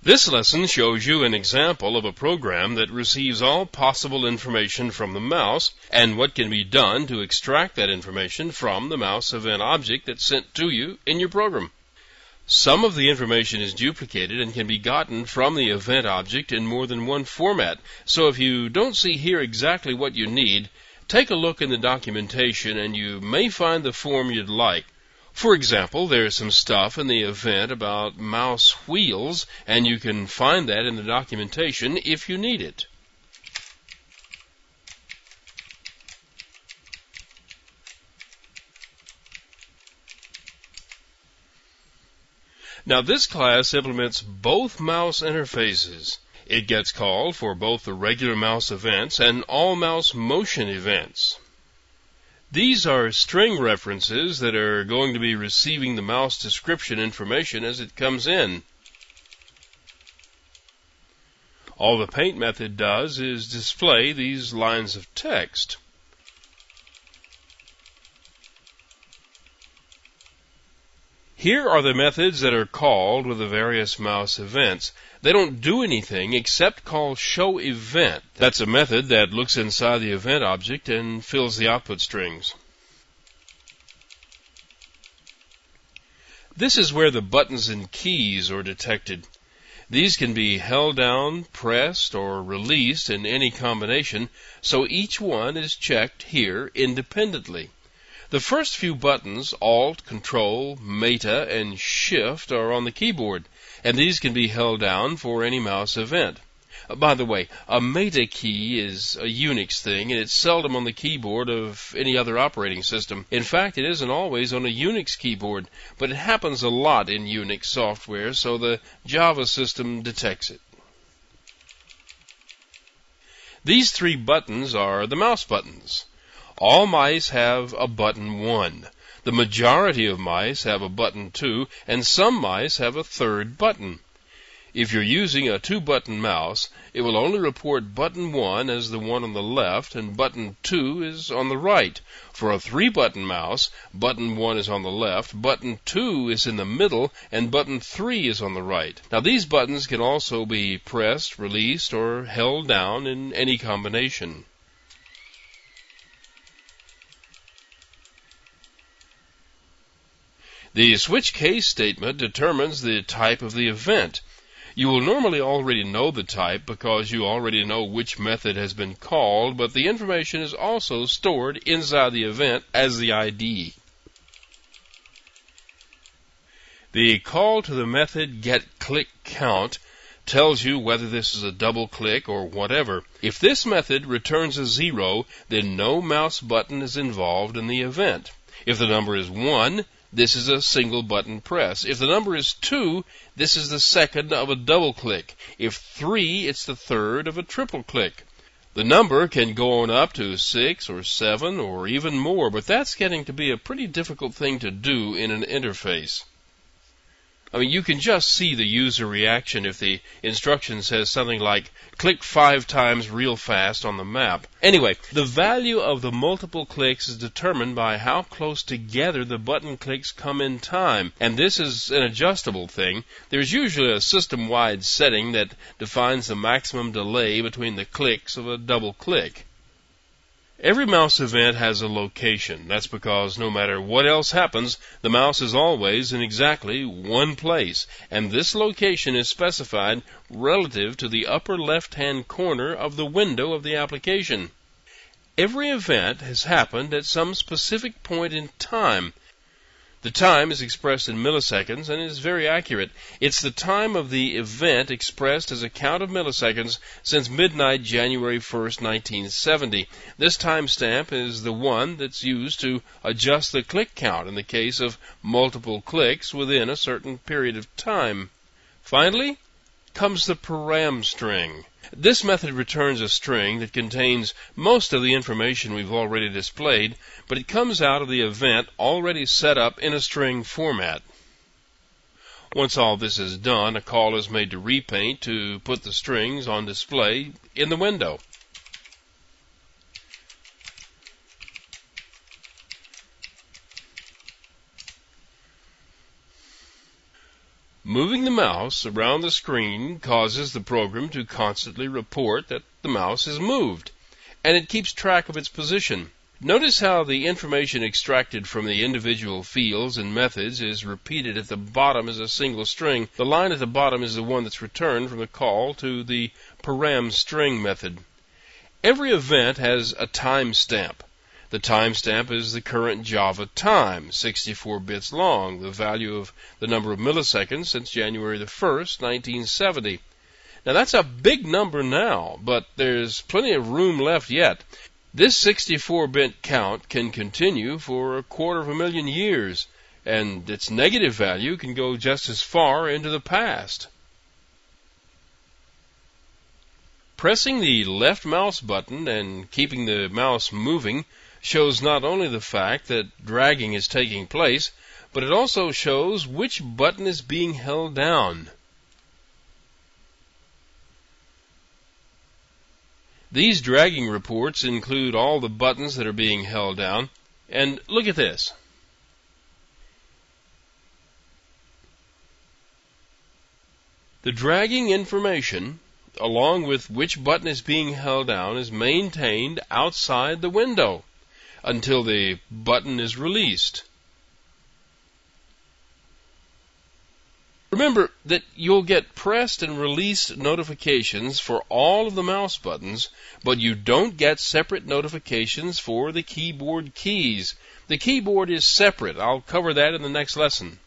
This lesson shows you an example of a program that receives all possible information from the mouse and what can be done to extract that information from the mouse event object that's sent to you in your program. Some of the information is duplicated and can be gotten from the event object in more than one format. So if you don't see here exactly what you need, take a look in the documentation and you may find the form you'd like. For example, there's some stuff in the event about mouse wheels, and you can find that in the documentation if you need it. Now this class implements both mouse interfaces. It gets called for both the regular mouse events and all mouse motion events. These are string references that are going to be receiving the mouse description information as it comes in. All the paint method does is display these lines of text. Here are the methods that are called with the various mouse events. They don't do anything except call show event. That's a method that looks inside the event object and fills the output strings. This is where the buttons and keys are detected. These can be held down, pressed, or released in any combination, so each one is checked here independently. The first few buttons, Alt, Control, Meta, and Shift, are on the keyboard, and these can be held down for any mouse event. By the way, a Meta key is a Unix thing, and it's seldom on the keyboard of any other operating system. In fact, it isn't always on a Unix keyboard, but it happens a lot in Unix software, so the Java system detects it. These three buttons are the mouse buttons. All mice have a button 1. The majority of mice have a button 2, and some mice have a third button. If you're using a 2-button mouse, it will only report button 1 as the one on the left, and button 2 is on the right. For a 3-button mouse, button 1 is on the left, button 2 is in the middle, and button 3 is on the right. Now these buttons can also be pressed, released, or held down in any combination. The switch case statement determines the type of the event. You will normally already know the type because you already know which method has been called, but the information is also stored inside the event as the ID. The call to the method getClickCount tells you whether this is a double click or whatever. If this method returns a 0, then no mouse button is involved in the event. If the number is 1, this is a single button press. If the number is 2, this is the second of a double click. If 3, it's the third of a triple click. The number can go on up to 6 or 7 or even more, but that's getting to be a pretty difficult thing to do in an interface. I mean, you can just see the user reaction if the instruction says something like, click 5 times real fast on the map. Anyway, the value of the multiple clicks is determined by how close together the button clicks come in time, and this is an adjustable thing. There's usually a system-wide setting that defines the maximum delay between the clicks of a double click. Every mouse event has a location. That's because no matter what else happens, the mouse is always in exactly one place, and this location is specified relative to the upper left-hand corner of the window of the application. Every event has happened at some specific point in time. The time is expressed in milliseconds and is very accurate. It's the time of the event expressed as a count of milliseconds since midnight January 1st, 1970. This timestamp is the one that's used to adjust the click count in the case of multiple clicks within a certain period of time. Finally comes the param string. This method returns a string that contains most of the information we've already displayed, but it comes out of the event already set up in a string format. Once all this is done, a call is made to repaint to put the strings on display in the window. Moving the mouse around the screen causes the program to constantly report that the mouse is moved, and it keeps track of its position. Notice how the information extracted from the individual fields and methods is repeated at the bottom as a single string. The line at the bottom is the one that's returned from the call to the param string method. Every event has a timestamp. The timestamp is the current Java time, 64 bits long, the value of the number of milliseconds since January the 1st, 1970. Now that's a big number now, but there's plenty of room left yet. This 64-bit count can continue for 250,000 years, and its negative value can go just as far into the past. Pressing the left mouse button and keeping the mouse moving shows not only the fact that dragging is taking place, but it also shows which button is being held down. These dragging reports include all the buttons that are being held down. And look at this. The dragging information, along with which button is being held down, is maintained outside the window until the button is released. Remember that you'll get pressed and released notifications for all of the mouse buttons, but you don't get separate notifications for the keyboard keys. The keyboard is separate. I'll cover that in the next lesson.